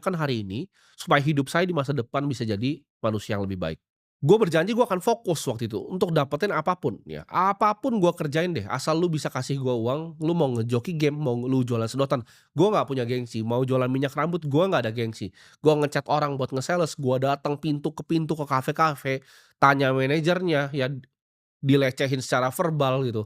lakukan hari ini, supaya hidup saya di masa depan bisa jadi manusia yang lebih baik. Gue berjanji gue akan fokus waktu itu untuk dapetin apapun ya, apapun gue kerjain deh, asal lu bisa kasih gue uang, lu mau ngejoki game, mau lu jualan sedotan, gue nggak punya gengsi, mau jualan minyak rambut, gue nggak ada gengsi. Gue nge-chat orang buat nge-sales, gue datang pintu, ke kafe-kafe, tanya manajernya, ya dilecehin secara verbal gitu.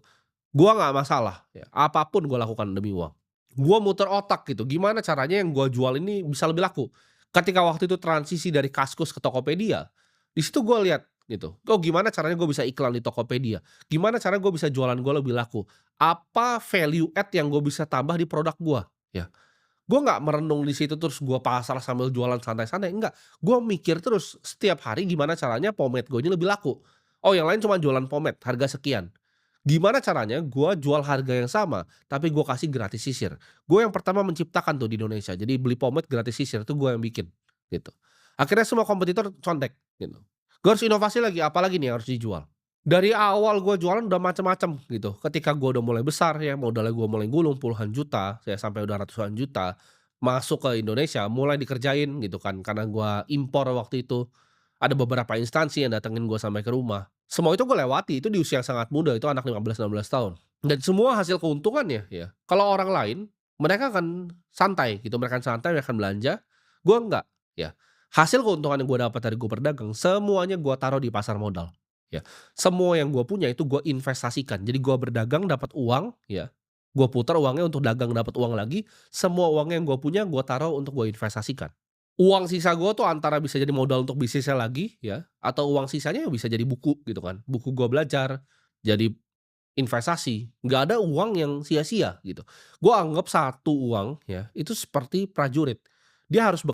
Gua nggak masalah ya, apapun gua lakukan demi uang. Gua muter otak gitu, gimana caranya yang gua jual ini bisa lebih laku. Ketika waktu itu transisi dari Kaskus ke Tokopedia, di situ gua lihat gitu, oh gimana caranya gua bisa iklan di Tokopedia, gimana caranya gua bisa jualan gua lebih laku, apa value add yang gua bisa tambah di produk gua, ya. Gua nggak merenung di situ terus gua pasar sambil jualan santai-santai, enggak. Gua mikir terus setiap hari gimana caranya pomade gua ini lebih laku. Oh yang lain cuma jualan pomade harga sekian. Gimana caranya gua jual harga yang sama, tapi gua kasih gratis sisir. Gue yang pertama menciptakan tuh di Indonesia. Jadi beli pomade gratis sisir itu gua yang bikin, gitu. Akhirnya semua kompetitor contek, gitu. Gua harus inovasi lagi, apalagi nih yang harus dijual. Dari awal gua jualan udah macem-macem gitu. Ketika gua udah mulai besar ya, modalnya gua mulai gulung puluhan juta, ya sampai udah ratusan juta, masuk ke Indonesia mulai dikerjain gitu kan, karena gua impor waktu itu. Ada beberapa instansi yang datengin gua sampai ke rumah. Semua itu gua lewati, itu di usia yang sangat muda, itu anak 15, 16 tahun. Dan semua hasil keuntungannya ya, kalau orang lain, mereka akan santai gitu, mereka akan santai, mereka akan belanja, gua enggak, ya. Hasil keuntungan yang gua dapat dari gua berdagang, semuanya gua taruh di pasar modal, ya. Semua yang gua punya itu gua investasikan. Jadi gua berdagang dapat uang, ya, gua putar uangnya untuk dagang dapat uang lagi, semua uangnya yang gua punya gua taruh untuk gua investasikan. Uang sisa gua tuh antara bisa jadi modal untuk bisnisnya lagi ya, atau uang sisanya ya bisa jadi buku gitu kan. Buku gua belajar, jadi investasi, nggak ada uang yang sia-sia gitu. Gua anggap satu uang ya, itu seperti prajurit. Dia harus